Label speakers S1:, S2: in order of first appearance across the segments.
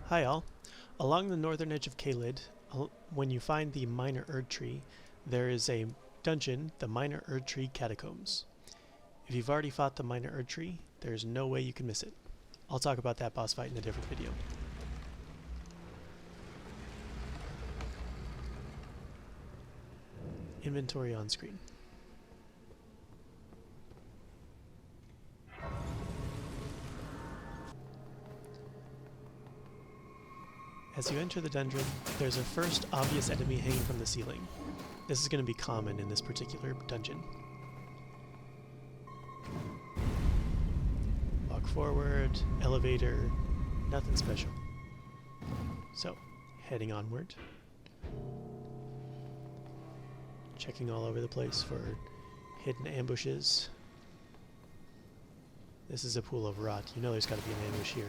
S1: Hi all. Along the northern edge of Caelid, when you find the Minor Erdtree, there is a dungeon, the Minor Erdtree Catacombs. If you've already fought the Minor Erdtree, there's no way you can miss it. I'll talk about that boss fight in a different video. Inventory on screen. As you enter the dungeon, there's a first obvious enemy hanging from the ceiling. This is going to be common in this particular dungeon. Walk forward, elevator, nothing special. So, heading onward. Checking all over the place for hidden ambushes. This is a pool of rot. You know there's got to be an ambush here.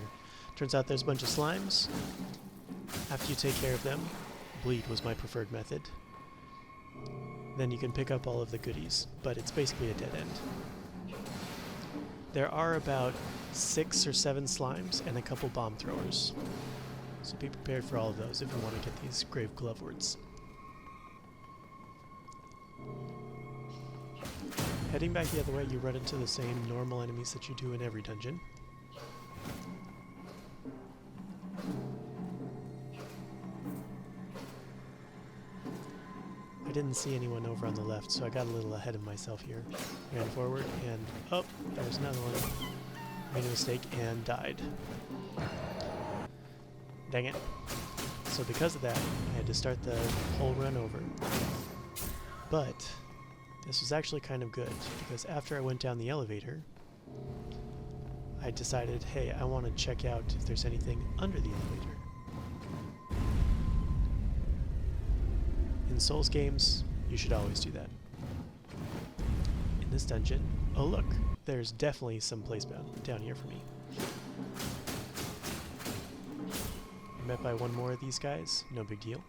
S1: Turns out there's a bunch of slimes. After you take care of them, bleed was my preferred method. Then you can pick up all of the goodies, but it's basically a dead end. There are about 6 or 7 slimes and a couple bomb throwers. So be prepared for all of those if you want to get these grave glovewards. Heading back the other way, you run into the same normal enemies that you do in every dungeon. I didn't see anyone over on the left, so I got a little ahead of myself here. Ran forward and, oh, there's another one. Made a mistake and died. Dang it. So because of that, I had to start the whole run over. But this was actually kind of good, because after I went down the elevator, I decided, hey, I want to check out if there's anything under the elevator. In Souls games, you should always do that. In this dungeon, oh look, there's definitely some place down here for me. Met by one more of these guys, no big deal.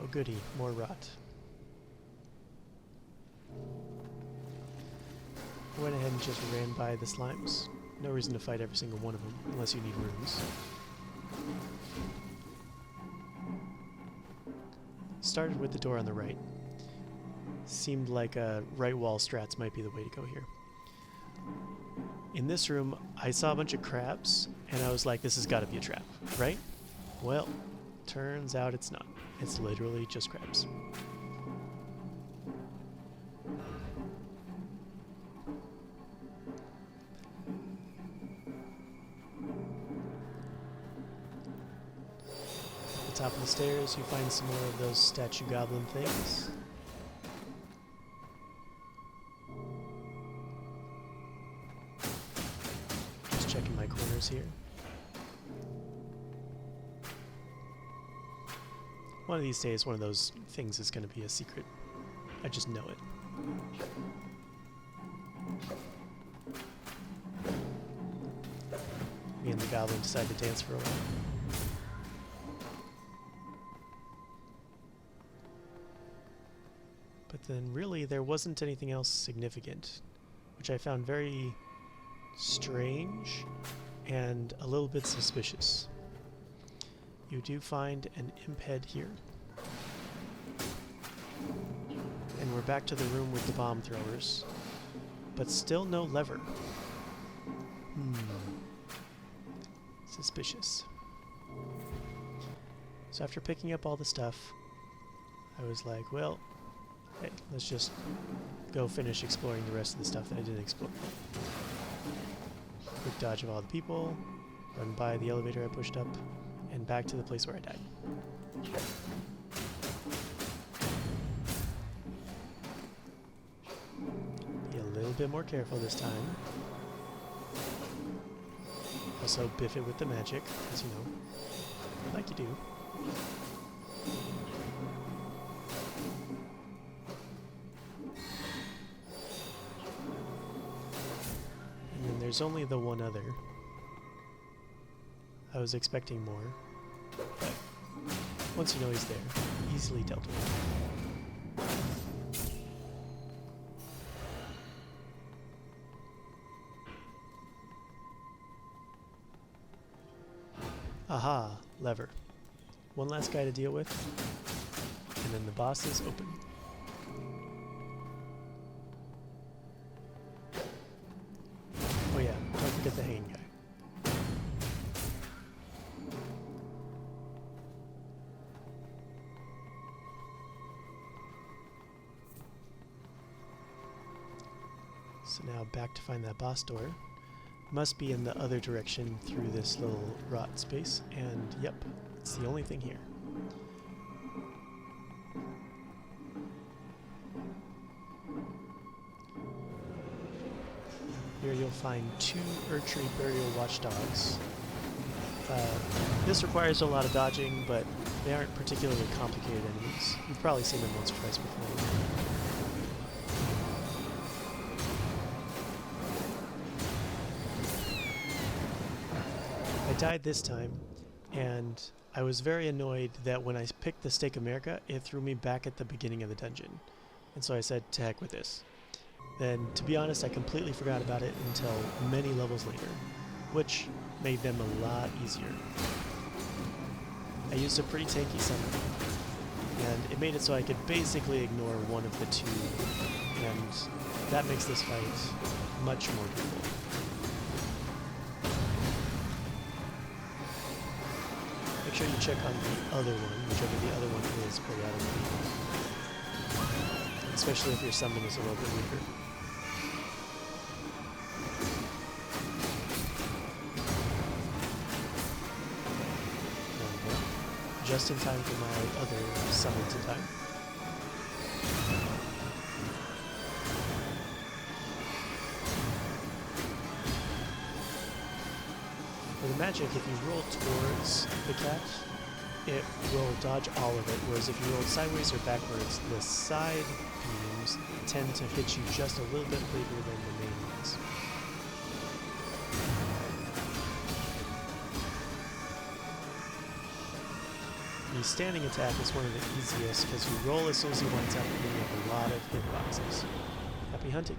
S1: Oh goody, more rot. I went ahead and just ran by the slimes. No reason to fight every single one of them, unless you need runes. Started with the door on the right. Seemed like right wall strats might be the way to go here. In this room, I saw a bunch of crabs, and I was like, this has got to be a trap, right? Well, turns out it's not. It's literally just crabs. At the top of the stairs, you find some more of those statue goblin things. Just checking my corners here. One of these days, one of those things is going to be a secret. I just know it. Me and the goblin decide to dance for a while. But then really there wasn't anything else significant, which I found very strange and a little bit suspicious. You do find an imp head here. And we're back to the room with the bomb throwers, but still no lever. Suspicious. So after picking up all the stuff, I was like, well, hey, let's just go finish exploring the rest of the stuff that I didn't explore. Quick dodge of all the people, run by the elevator I pushed up, and back to the place where I died. Be a little bit more careful this time. Also biff it with the magic, as you know, like you do. And then there's only the one other. I was expecting more, but once you know he's there, easily dealt with. Aha, lever. One last guy to deal with, and then the boss is open. Oh yeah, don't forget the hanging guy. So now back to find that boss door. Must be in the other direction through this little rot space, and yep, it's the only thing here. Here you'll find 2 Erdtree burial watchdogs. This requires a lot of dodging, but they aren't particularly complicated enemies. You've probably seen them once or twice before. I died this time, and I was very annoyed that when I picked the Stake of America, it threw me back at the beginning of the dungeon. And so I said, to heck with this. Then, to be honest, I completely forgot about it until many levels later, which made them a lot easier. I used a pretty tanky summon, and it made it so I could basically ignore one of the 2, and that makes this fight much more doable. Make sure you check on the other one, whichever the other one is periodically. Especially if your summon is a little bit weaker. Just in time for my other summon to time. For the magic, if you roll towards the cat, it will dodge all of it, whereas if you roll sideways or backwards, the side beams tend to hit you just a little bit later than the main ones. The standing attack is one of the easiest because you roll as soon as he winds up and you have a lot of hitboxes. Happy hunting!